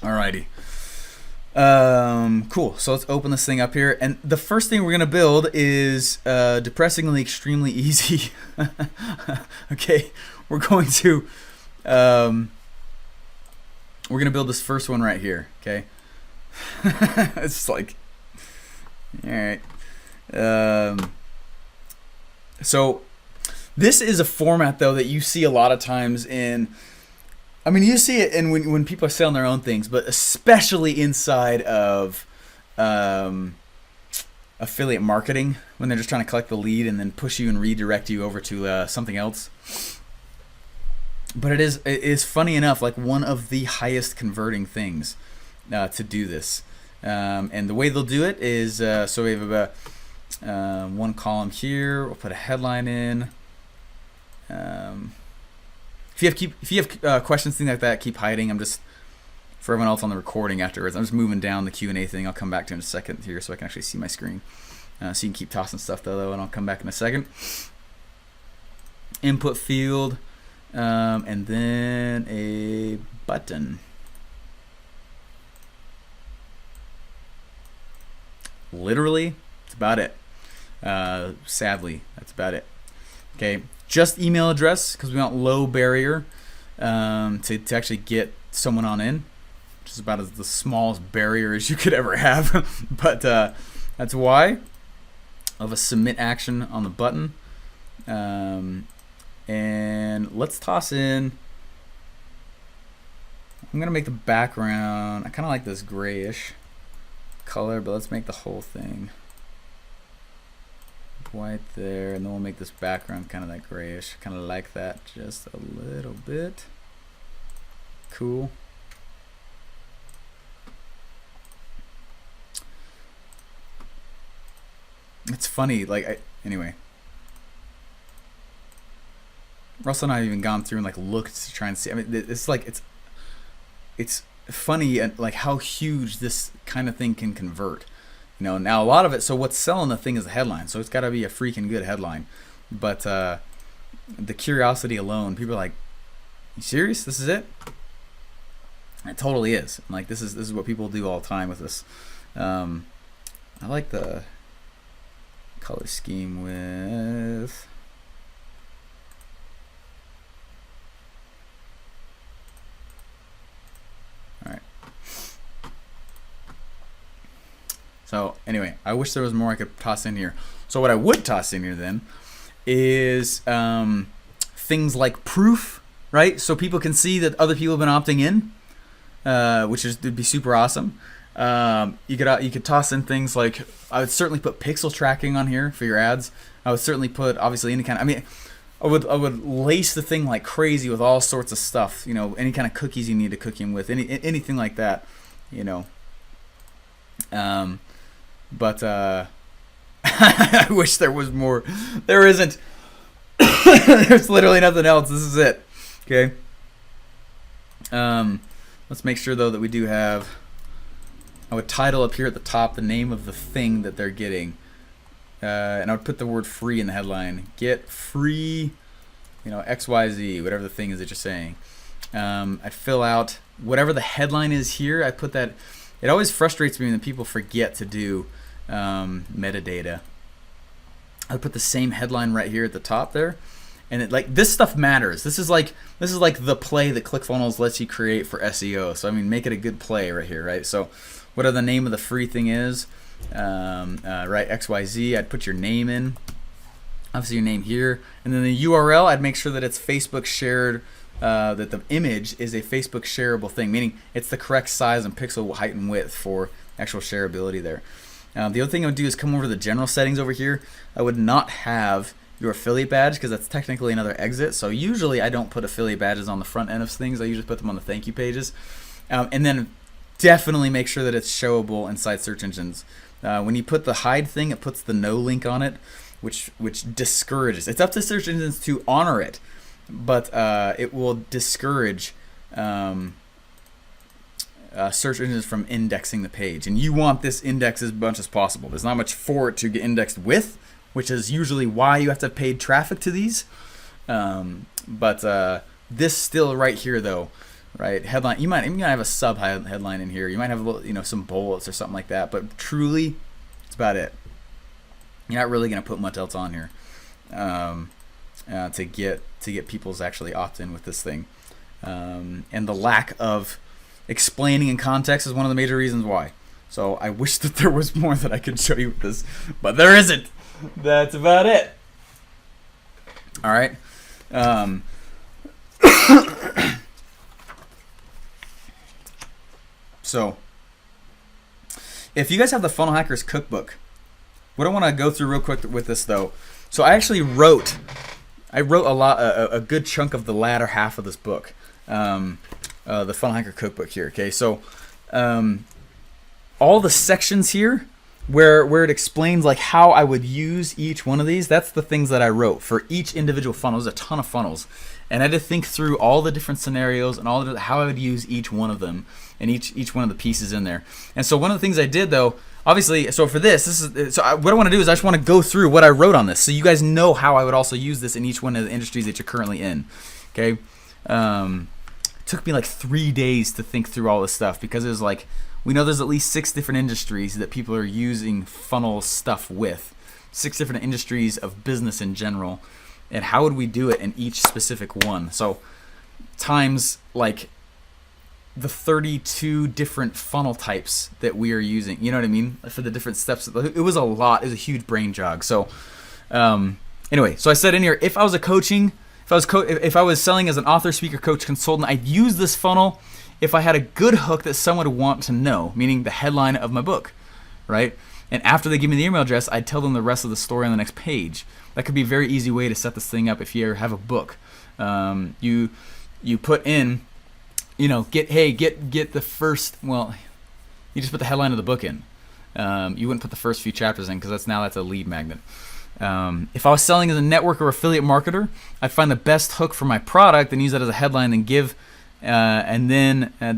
Alrighty. Cool. So let's open this thing up here, and the first thing we're gonna build is depressingly extremely easy. Okay, we're going to we're gonna build this first one right here. Okay, it's like, all right. So this is a format though that you see a lot of times in. I mean, you see it in when people are selling their own things, but especially inside of affiliate marketing, when they're just trying to collect the lead and then push you and redirect you over to something else. But it is funny enough, like one of the highest converting things to do this. And the way they'll do it is, so we have about one column here. We'll put a headline in. If you have questions, things like that, keep hiding. I'm just, for everyone else on the recording afterwards, I'm just moving down the Q&A thing. I'll come back to it in a second here so I can actually see my screen. So you can keep tossing stuff though, and I'll come back in a second. Input field, and then a button. Literally, that's about it. Sadly, that's about it. Okay, just email address, because we want low barrier to actually get someone on in, which is about the smallest barrier as you could ever have. But that's why of a submit action on the button. And let's toss in, I'm gonna make the background, I kind of like this grayish color, but let's make the whole thing white there, and then we'll make this background kind of that grayish. Kind of like that just a little bit. Cool. It's funny, like, anyway. Russell and I have even gone through and like looked to try and see. I mean, it's like it's funny and like how huge this kind of thing can convert. You know, now a lot of it. So what's selling the thing is the headline. So it's got to be a freaking good headline. But the curiosity alone, people are like, "You serious? This is it?" It totally is. Like this is what people do all the time with this. I like the color scheme with. So anyway, I wish there was more I could toss in here. So what I would toss in here then is things like proof, right? So people can see that other people have been opting in, which would be super awesome. You could toss in things like, I would certainly put pixel tracking on here for your ads. I would certainly put obviously any kind of, I mean, I would lace the thing like crazy with all sorts of stuff. You know, any kind of cookies you need to cook him with, anything like that. You know. But I wish there was more. There isn't. There's literally nothing else. This is it. Okay. Let's make sure though that we do have. I would title up here at the top the name of the thing that they're getting, and I would put the word free in the headline. Get free, you know, XYZ, whatever the thing is that you're saying. I'd fill out whatever the headline is here. I put that. It always frustrates me when people forget to do metadata. I put the same headline right here at the top there, and it, like, this stuff matters. This is like the play that ClickFunnels lets you create for SEO. So I mean, make it a good play right here, right? So whatever the name of the free thing is, right, XYZ. I'd put your name in, obviously your name here, and then the URL. I'd make sure that it's Facebook shared. That the image is a Facebook shareable thing, meaning it's the correct size and pixel height and width for actual shareability there. The other thing I would do is come over to the general settings over here. I would not have your affiliate badge because that's technically another exit. So usually I don't put affiliate badges on the front end of things. I usually put them on the thank you pages. And then definitely make sure that it's showable inside search engines. When you put the hide thing, it puts the no link on it, which discourages. It's up to search engines to honor it. But it will discourage search engines from indexing the page, and you want this indexed as much as possible. There's not much for it to get indexed with, which is usually why you have to have paid traffic to these. But this still right here though, right? Headline. You might have a sub headline in here. You might have a little, some bullets or something like that. But truly, it's about it. You're not really gonna put much else on here to get people's actually opt-in with this thing. And the lack of explaining in context is one of the major reasons why. So I wish that there was more that I could show you with this, but there isn't. That's about it. All right. So if you guys have the Funnel Hackers Cookbook, what I want to go through real quick with this though. So I actually wrote a good chunk of the latter half of this book, the Funnel Hacker Cookbook here. Okay, so all the sections here where it explains like how I would use each one of these, that's the things that I wrote for each individual funnel. There's a ton of funnels, and I had to think through all the different scenarios and how I would use each one of them and each one of the pieces in there. And so one of the things I did though, obviously, so for what I want to do is I just want to go through what I wrote on this, so you guys know how I would also use this in each one of the industries that you're currently in. Okay, it took me like 3 days to think through all this stuff, because it was like, we know there's at least 6 different industries that people are using funnel stuff with, 6 different industries of business in general, and how would we do it in each specific one? So times like the 32 different funnel types that we are using, you know what I mean, for the different steps. It was a lot. It was a huge brain jog. So anyway, so I said in here, if I was if I was selling as an author, speaker, coach, consultant, I'd use this funnel if I had a good hook that someone would want to know, meaning the headline of my book, right? And after they give me the email address, I'd tell them the rest of the story on the next page. That could be a very easy way to set this thing up if you ever have a book. You put in, get the first, well, you just put the headline of the book in. You wouldn't put the first few chapters in, because that's a lead magnet. If I was selling as a network or affiliate marketer, I'd find the best hook for my product and use that as a headline and give, and then I'd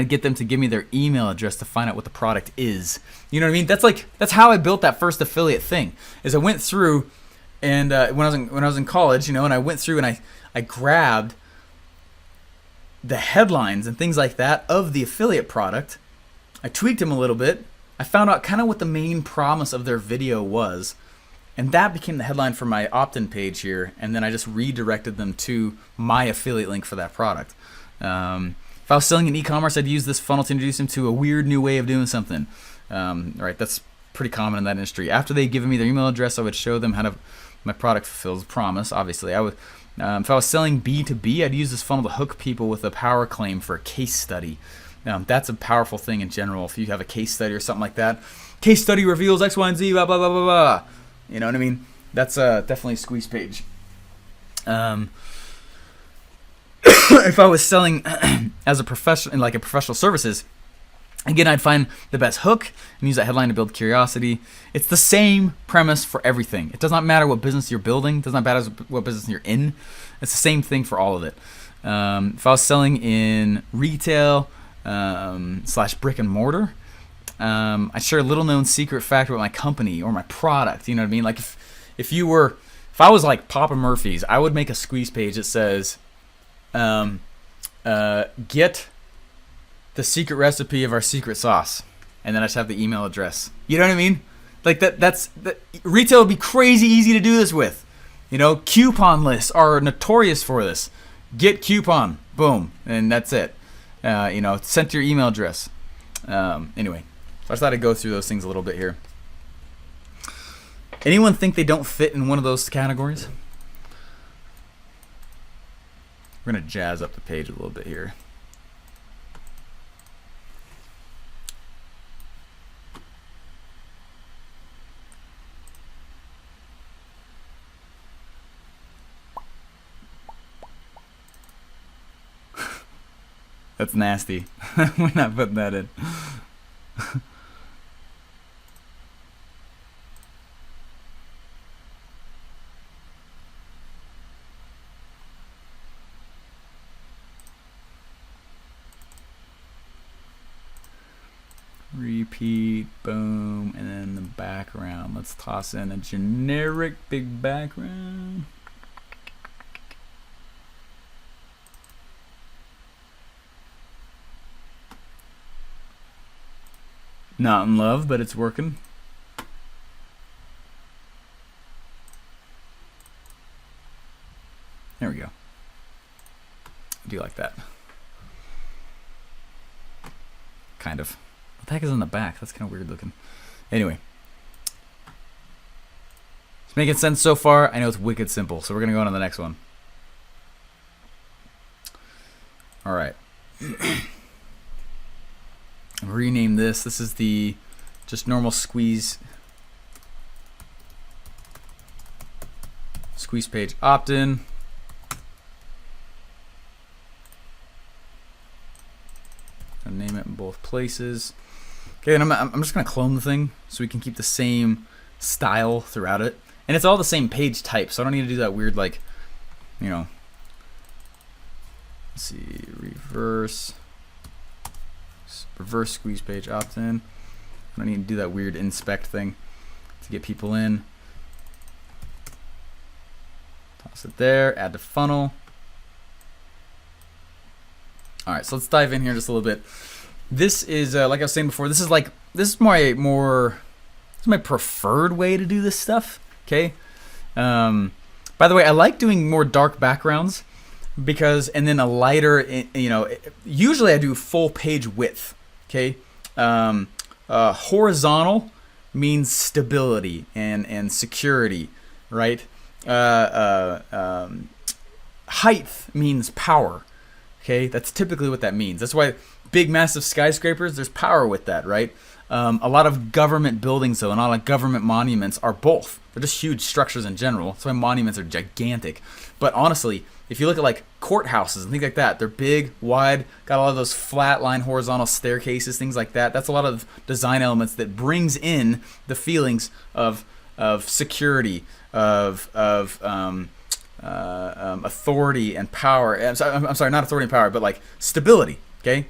get them to give me their email address to find out what the product is. You know what I mean? That's how I built that first affiliate thing. Is I went through, and when I was in college, and I went through and I grabbed the headlines and things like that of the affiliate product. I tweaked them a little bit. I found out kind of what the main promise of their video was, and that became the headline for my opt-in page here. And then I just redirected them to my affiliate link for that product. If I was selling in e-commerce, I'd use this funnel to introduce them to a weird new way of doing something. Right, that's pretty common in that industry. After they'd given me their email address, I would show them how my product fulfills the promise. Obviously, I would. If I was selling B2B, I'd use this funnel to hook people with a power claim for a case study. That's a powerful thing in general. If you have a case study or something like that, case study reveals X, Y, and Z, blah, blah, blah, blah, blah. You know what I mean? That's definitely a squeeze page. If I was selling as a professional, like a professional services, again, I'd find the best hook and use that headline to build curiosity. It's the same premise for everything. It does not matter what business you're building. It does not matter what business you're in. It's the same thing for all of it. If I was selling in retail / brick and mortar, I share a little known secret fact about my company or my product. You know what I mean? Like if I was like Papa Murphy's, I would make a squeeze page that says, get the secret recipe of our secret sauce, and then I just have the email address. You know what I mean? Like that's retail would be crazy easy to do this with. Coupon lists are notorious for this. Get coupon, boom, and that's it. Sent to your email address. Anyway, so I just thought I'd go through those things a little bit here. Anyone think they don't fit in one of those categories? We're gonna jazz up the page a little bit here. That's nasty. We're not putting that in. Repeat, boom, and then the background. Let's toss in a generic big background. Not in love, but it's working. There we go. I do like that. Kind of. What the heck is in the back? That's kind of weird looking. Anyway. It's making sense so far. I know it's wicked simple, so we're going to go on to the next one. Alright. Rename this. This is the just normal squeeze page Optin. And name it in both places. Okay, and I'm just gonna clone the thing so we can keep the same style throughout it, and it's all the same page type, so I don't need to do that weird, like, you know. Let's see, reverse squeeze page Optin. I don't need to do that weird inspect thing to get people in. Toss it there, add to funnel. All right, so let's dive in here just a little bit. This is like I was saying before. This is my preferred way to do this stuff. Okay. By the way, I like doing more dark backgrounds because, and then a lighter. You know, usually I do full page width. Okay. Horizontal means stability and security, right? Height means power. Okay, that's typically what that means. That's why big, massive skyscrapers, there's power with that, right? A lot of government buildings, though, and a lot of government monuments are both. They're just huge structures in general. That's why monuments are gigantic. But honestly, if you look at like courthouses and things like that, they're big, wide, got a lot of those flat line horizontal staircases, things like that. That's a lot of design elements that brings in the feelings of security, of authority and power. I'm sorry, not authority and power, but like stability. Okay,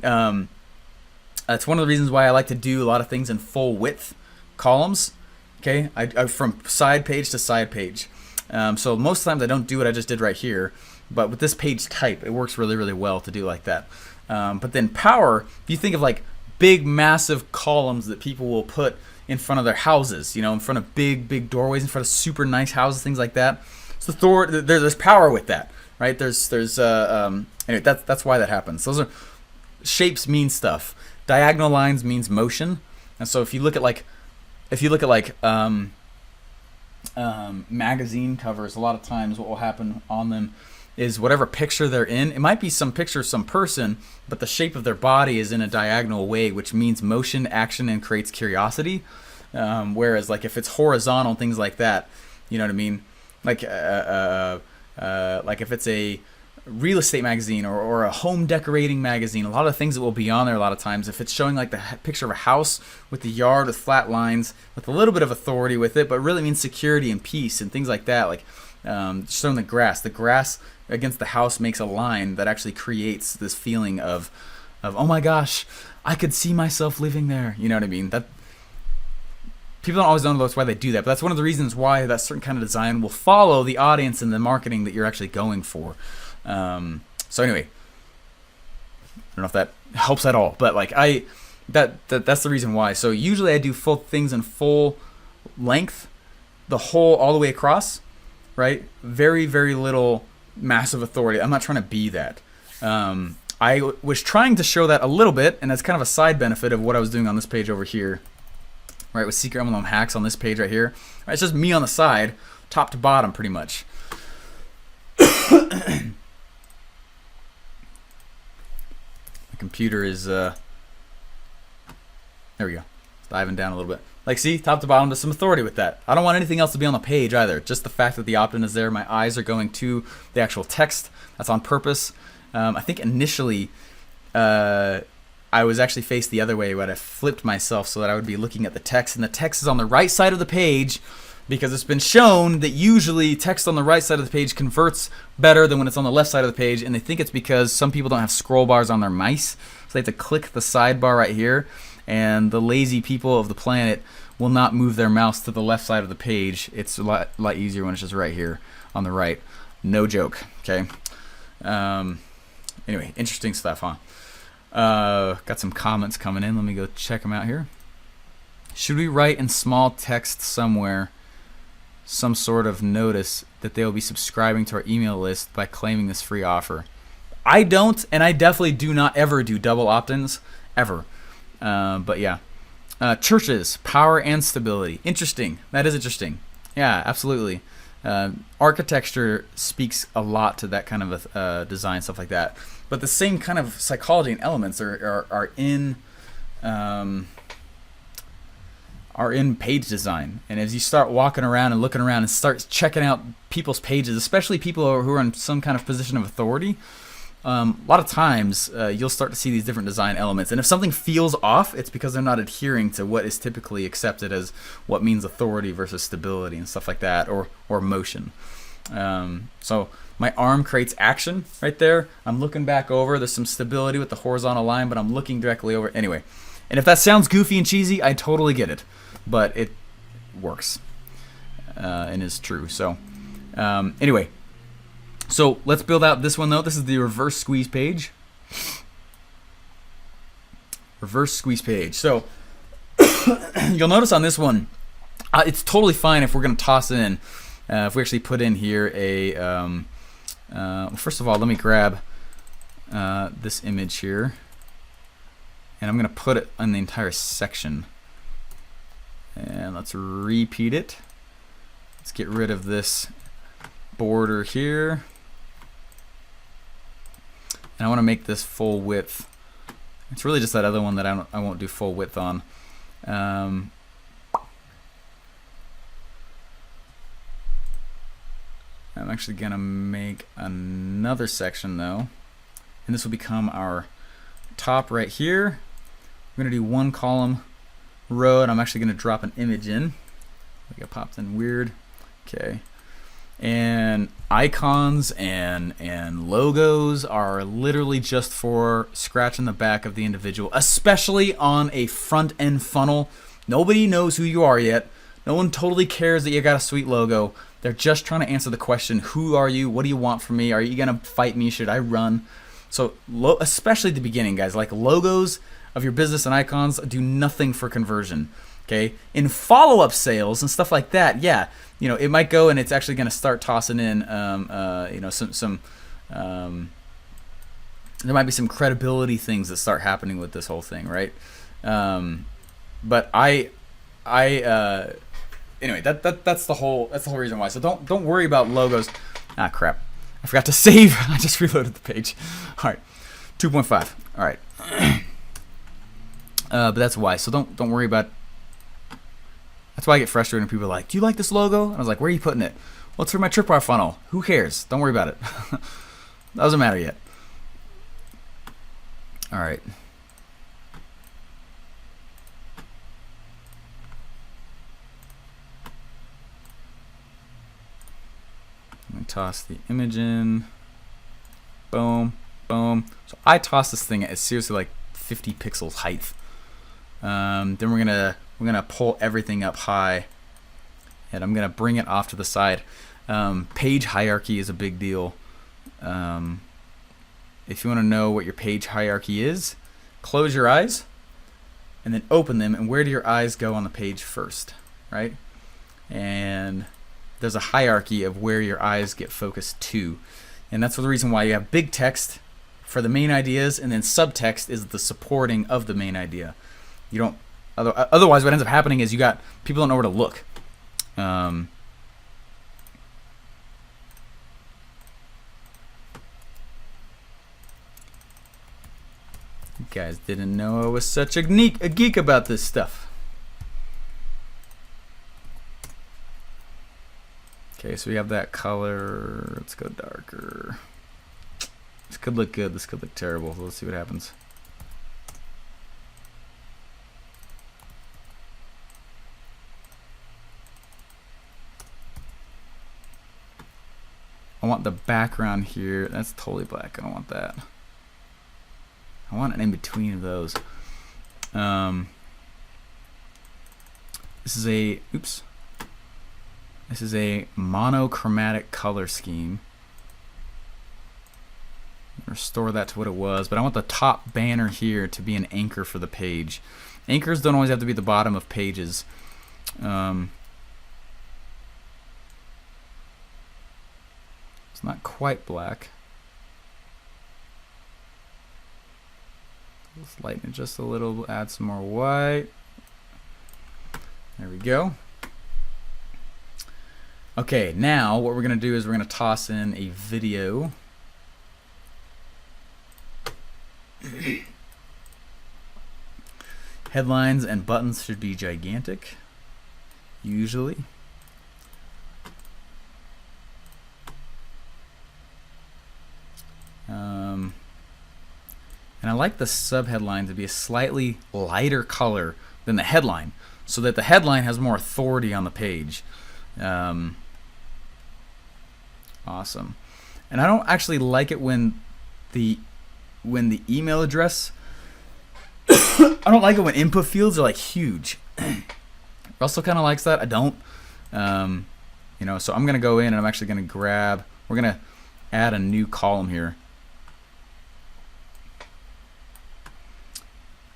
that's one of the reasons why I like to do a lot of things in full width columns. Okay, I from side page to side page. So most times I don't do what I just did right here, but with this page type, it works really, really well to do like that. But then power, if you think of like big, massive columns that people will put in front of their houses, you know, in front of big doorways, in front of super nice houses, things like that. So there's power with that, right? Anyway, that's why that happens. Those are shapes mean stuff. Diagonal lines means motion, and so if you look at magazine covers, a lot of times what will happen on them is whatever picture they're in, it might be some picture of some person, but the shape of their body is in a diagonal way, which means motion, action, and creates curiosity. Whereas like if it's horizontal, things like that, you know what I mean? Like if it's a real estate magazine or a home decorating magazine, a lot of things that will be on there a lot of times, if it's showing like the picture of a house with the yard with flat lines with a little bit of authority with it, but really means security and peace and things like that, like showing the grass against the house makes a line that actually creates this feeling of oh my gosh, I could see myself living there, you know what I mean? That people don't always know that's why they do that, but that's one of the reasons why that certain kind of design will follow the audience and the marketing that you're actually going for. So anyway, I don't know if that helps at all, but like that's the reason why. So usually I do full things in full length, all the way across, right? Very, very little massive authority. I'm not trying to be that. I was trying to show that a little bit, and that's kind of a side benefit of what I was doing on this page over here, right? With Secret MLM Hacks on this page right here. Right, it's just me on the side, top to bottom, pretty much. Computer is there we go, diving down a little bit. Like, see, top to bottom, there's some authority with that. I don't want anything else to be on the page either, just the fact that the opt-in is there. My eyes are going to the actual text. That's on purpose. I think initially I was actually faced the other way, but I flipped myself so that I would be looking at the text, and the text is on the right side of the page, because it's been shown that usually text on the right side of the page converts better than when it's on the left side of the page, and they think it's because some people don't have scroll bars on their mice, so they have to click the sidebar right here, and the lazy people of the planet will not move their mouse to the left side of the page. It's a lot easier when it's just right here on the right. No joke, okay? Anyway, interesting stuff, huh? Got some comments coming in. Let me go check them out here. Should we write in small text somewhere some sort of notice that they will be subscribing to our email list by claiming this free offer? I don't, and I definitely do not ever do double opt-ins, ever. But yeah. Churches, power and stability. Interesting. That is interesting. Yeah, absolutely. Architecture speaks a lot to that kind of design, stuff like that. But the same kind of psychology and elements are in page design. And as you start walking around and looking around and start checking out people's pages, especially people who are in some kind of position of authority, a lot of times you'll start to see these different design elements. And if something feels off, it's because they're not adhering to what is typically accepted as what means authority versus stability and stuff like that, or motion. So my arm creates action right there. I'm looking back over. There's some stability with the horizontal line, but I'm looking directly over. Anyway, and if that sounds goofy and cheesy, I totally get it. But it works and is true. So anyway, so let's build out this one though. This is the reverse squeeze page. Reverse squeeze page. So you'll notice on this one, it's totally fine if we're going to toss in. If we actually put in here a, first of all, let me grab this image here, and I'm going to put it on the entire section. And let's repeat it. Let's get rid of this border here. And I want to make this full width. It's really just that other one that I won't do full width on. I'm actually going to make another section though. And this will become our top right here. We're going to do one column row, and I'm actually going to drop an image in. Like it popped in weird. Okay. And icons and logos are literally just for scratching the back of the individual, especially on a front end funnel. Nobody knows who you are yet. No one totally cares that you got a sweet logo. They're just trying to answer the question, who are you? What do you want from me? Are you going to fight me? Should I run? So especially at the beginning, guys, like logos of your business and icons do nothing for conversion. Okay, in follow-up sales and stuff like that, yeah, it might go and it's actually going to start tossing in, some there might be some credibility things that start happening with this whole thing, right? But anyway, that's the whole reason why. So don't worry about logos. Ah, crap, I forgot to save. I just reloaded the page. All right, 2.5. All right. But that's why. So don't worry about. That's why I get frustrated when people are like, "Do you like this logo?" And I was like, "Where are you putting it?" Well, it's for my tripwire funnel. Who cares? Don't worry about it. Doesn't matter yet. All right. I'm gonna toss the image in. Boom, boom. So I toss this thing at seriously like 50 pixels height. Then we're gonna pull everything up high, and I'm gonna bring it off to the side. Page hierarchy is a big deal. If you want to know what your page hierarchy is, close your eyes and then open them, and where do your eyes go on the page first, right? And there's a hierarchy of where your eyes get focused to, and that's the reason why you have big text for the main ideas, and then subtext is the supporting of the main idea. You don't. Otherwise, what ends up happening is you got people don't know where to look. You guys didn't know I was such a geek about this stuff. Okay, so we have that color. Let's go darker. This could look good. This could look terrible. So let's see what happens. I want the background here. That's totally black. I don't want that. I want an in between of those. This is a This is a monochromatic color scheme. Restore that to what it was, but I want the top banner here to be an anchor for the page. Anchors don't always have to be at the bottom of pages. It's not quite black. Let's lighten it just a little, add some more white. There we go. Okay, now what we're going to do is we're going to toss in a video. Headlines and buttons should be gigantic, usually. And I like the subheadline to be a slightly lighter color than the headline, so that the headline has more authority on the page. Awesome. And I don't actually like it when the email address, I don't like it when input fields are like huge. Russell kind of likes that. I don't. You know, so I'm going to go in and I'm actually going to grab, we're going to add a new column here.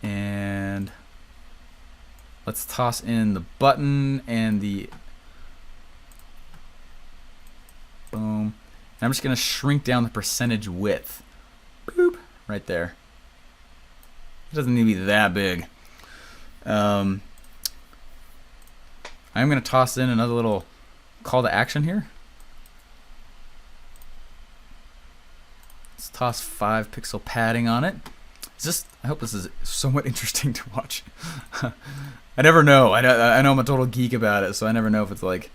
And let's toss in the button and the boom. And I'm just going to shrink down the percentage width. Boop, right there. It doesn't need to be that big. I'm going to toss in another little call to action here. Let's toss 5 pixel padding on it. I hope this is somewhat interesting to watch. I never know. I know I'm a total geek about it, so I never know if it's like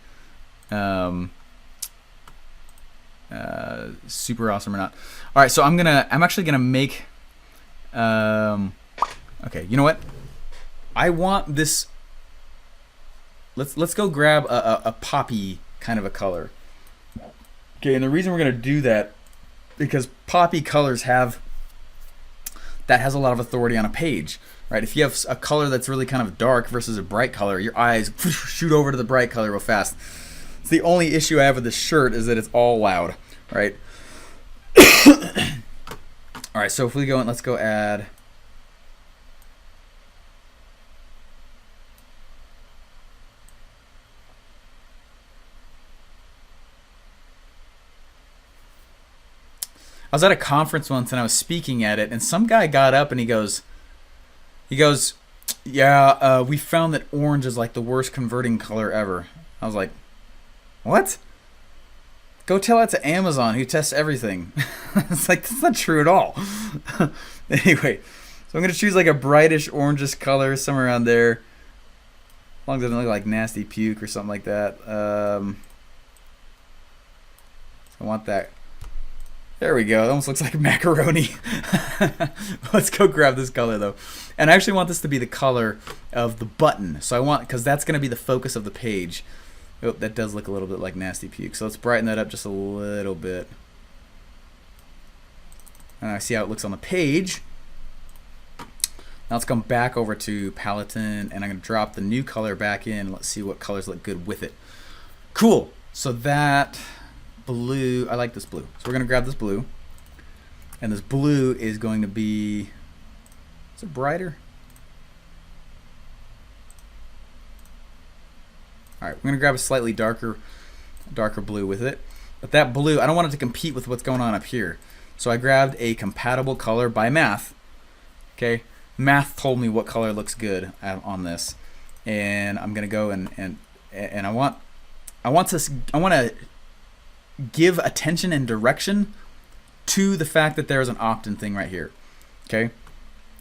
super awesome or not. All right, so I'm actually gonna make. Okay, you know what? I want this. Let's go grab a poppy kind of a color. Okay, and the reason we're gonna do that because poppy colors has a lot of authority on a page, right? If you have a color that's really kind of dark versus a bright color, your eyes shoot over to the bright color real fast. It's the only issue I have with this shirt is that it's all loud, right? All right, so if we go and let's go add. I was at a conference once and I was speaking at it, and some guy got up and he goes, yeah, we found that orange is like the worst converting color ever. I was like, what? Go tell that to Amazon, who tests everything. It's like, that's not true at all. Anyway, so I'm going to choose like a brightish orangish color, somewhere around there. As long as it doesn't look like nasty puke or something like that. So I want that. There we go. It almost looks like macaroni. Let's go grab this color though. And I actually want this to be the color of the button. So I want, because that's going to be the focus of the page. Oh, that does look a little bit like nasty puke. So let's brighten that up just a little bit. And I see how it looks on the page. Now let's come back over to Palatine, and I'm going to drop the new color back in. Let's see what colors look good with it. Cool. So that blue, I like this blue. So we're going to grab this blue. And this blue is going to be, is it brighter? All right, we're going to grab a slightly darker blue with it. But that blue, I don't want it to compete with what's going on up here. So I grabbed a compatible color by math. Okay, math told me what color looks good on this. And I'm going to go and I want to give attention and direction to the fact that there's an opt-in thing right here. Okay,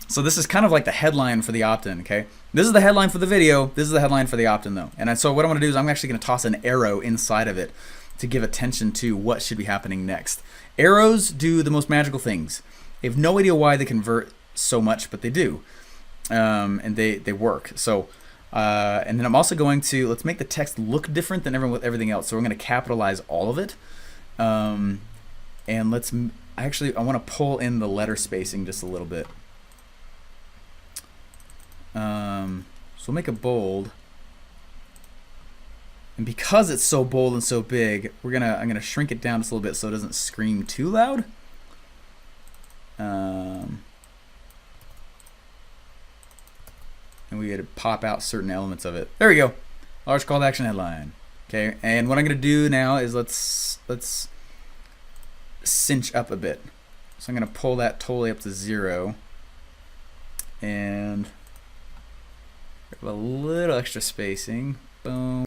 so this is kind of like the headline for the opt-in. Okay, this is the headline for the video, this is the headline for the opt-in though. And so what I'm going to do is I'm actually going to toss an arrow inside of it to give attention to what should be happening next. Arrows do the most magical things. They have no idea why they convert so much, but they do, and they work. So and then I'm also going to, let's make the text look different than everything else. So we're going to capitalize all of it. And I want to pull in the letter spacing just a little bit. So we'll make it bold. And because it's so bold and so big, I'm gonna shrink it down just a little bit so it doesn't scream too loud. and we had to pop out certain elements of it. There we go. Large call to action headline. Okay, and what I'm gonna do now is let's cinch up a bit. So I'm gonna pull that totally up to 0, and a little extra spacing. Boom.